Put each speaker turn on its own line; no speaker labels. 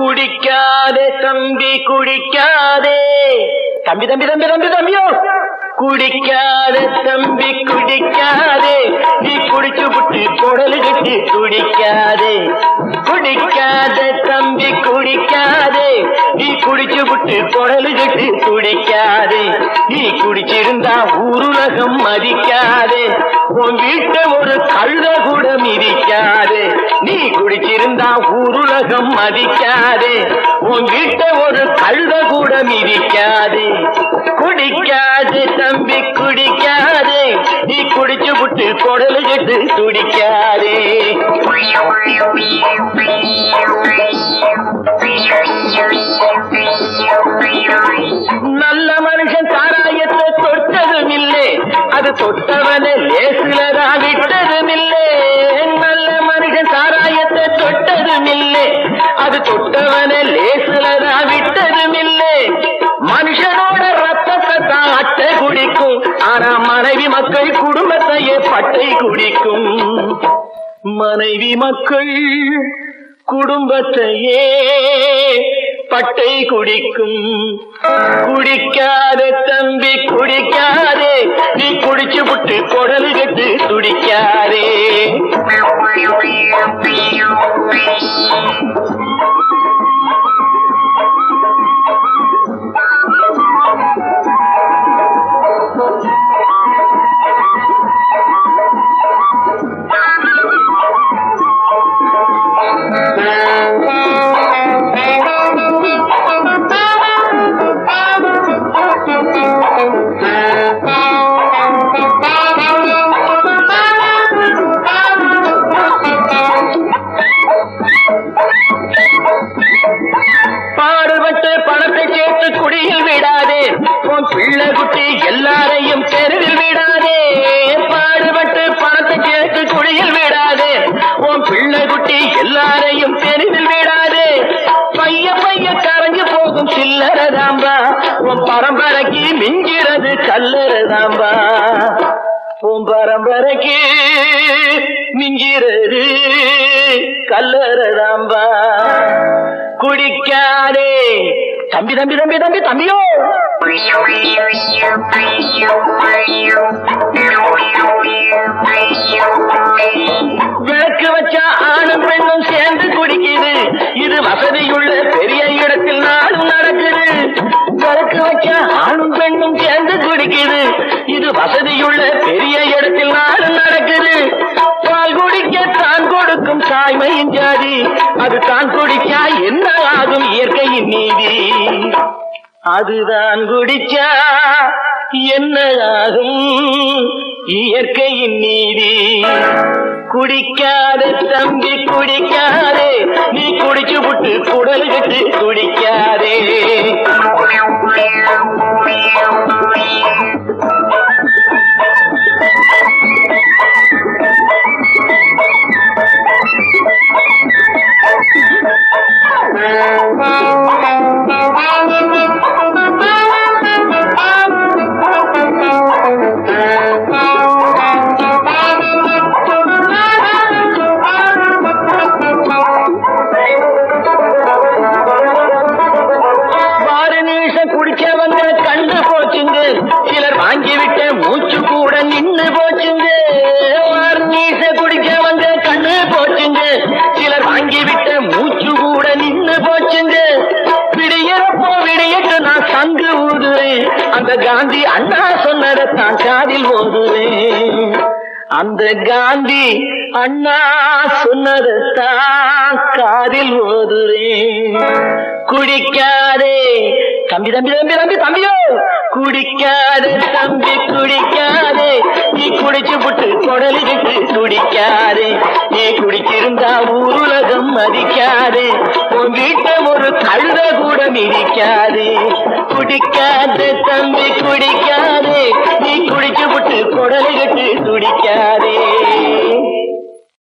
குடிக்காதே தம்பி குடிக்காதே, தம்பி தம்பி தம்பி தம்பி தம்பியோ, குடிக்காதே தம்பி குடிக்காதே, நீ குடிச்சு விட்டு குடலு கட்டி குடிக்காதே. குடிக்காதே தம்பி குடிக்காதே, நீ குடிச்சு விட்டு குடலு கட்டி குடிக்காதே. நீ குடிச்சிருந்தா ஊருலகம் மதிக்காதே, உன் வீட்டை ஒரு கழுத கூட மிதிக்காதே. நீ குடிச்சிருந்தா ஊருலகம் மதிக்காதே, உன் வீட்டை ஒரு கழுத கூட மிதிக்காதே. குடிக்காதே தம்பி குடிக்காதே, நீ குடிச்சு விட்டு குடலு கட்டு துடிக்காதே. நல்ல மனுஷன் சாராயத்தை தொட்டதும் இல்லை, அது தொட்டவனை லேசுலதான் விட்டதும் இல்லை. நல்ல மனுஷன் சாராயத்தை தொட்டதும் இல்லை, அது தொட்டவனை லேசுலதான் விட்டதும் இல்லை. மனுஷனோட ரத்தத்தை தான் அட்டை குடிக்கும், ஆனா மனைவி மக்கள் குடும்பத்தையே பட்டை குடிக்கும். மனைவி மக்கள் குடும்பத்தையே பட்டை குடிக்கும். குடிக்காதே தம்பி குடிக்காதே, நீ குடிச்சு விட்டு குடலு கட்டு துடிக்காதே. பாடுபட்டு பணத்தை சேர்த்து குடியில் விடாதே, உன் பிள்ளை குட்டி எல்லாரையும் தெருவில் விடாதே. பாடுபட்டு பணத்தை சேர்த்து குடியில் விடாதே, உன் பிள்ளை குட்டி எல்லாரையும் தெருவில் விடாதே. பைய பைய கரைஞ்சு போகும் சில்லறதாம்பா, உன் பரம்பரைக்கு மிஞ்சிறது கல்லறதாம்பா. உன் பரம்பரைக்கு மிஞ்சிறது கல்லறதாம்பா. குடிக்காதே தம்பி தம்பி தம்பி தம்பி தம்பியோ, விளக்கு வச்சா ஆணும் பெண்ணும் சேர்ந்து குடிக்குது, இது வசதியுள்ள பெரிய இடத்தில் நாளும் நடக்குது. விளக்கு வச்சா ஆணும் பெண்ணும் சேர்ந்து குடிக்குது, இது வசதியுள்ள பெரிய இடத்தில் நாளும் நடக்குது. பால் குடிக்க தான் கொடுக்கும் தாய்மையின் ஜாதி, அது தான் குடிச்சா என்ன ஆகும் இயற்கையின் நீதி. அதுதான் குடிச்சா என்ன ஆகும் இயற்கையின் நீதி. குடிக்காதே தம்பி குடிக்காதே, நீ குடிச்சு விட்டு குடலு கட்டு குடிக்காதே. குடிச்சவங்க கண்டு போச்சுங்க, சிலர் வாங்கிவிட்ட மூச்சு கூட நின்று போச்சுங்க. குடிச்சவங்க கண்ணு போச்சுங்க, சிலர் வாங்கிவிட்ட மூச்சு கூட நின்று போச்சுங்க. விடியறப்போ விடியட்டு நான் சங்கு ஊதுறேன், அந்த காந்தி அண்ணா சொன்னதான் காதில் ஓதுறேன். அந்த காந்தி அண்ணா சொன்னதான் காதில் ஓதுறேன். குடிக்காதே தம்பி தம்பி தம்பி தம்பி தம்பியோ, குடிக்காதே தம்பி குடிக்காதே, நீ குடிச்சு விட்டு குடலு கட்டு குடிக்காதே. நீ குடிச்சிருந்தா ஊருலகம் மதிக்காதே, உன் வீட்டை ஒரு கழுத கூட மிதிக்காதே. குடிக்காதே தம்பி குடிக்காதே, நீ குடிச்சு விட்டு குடலு கட்டு துடிக்காதே.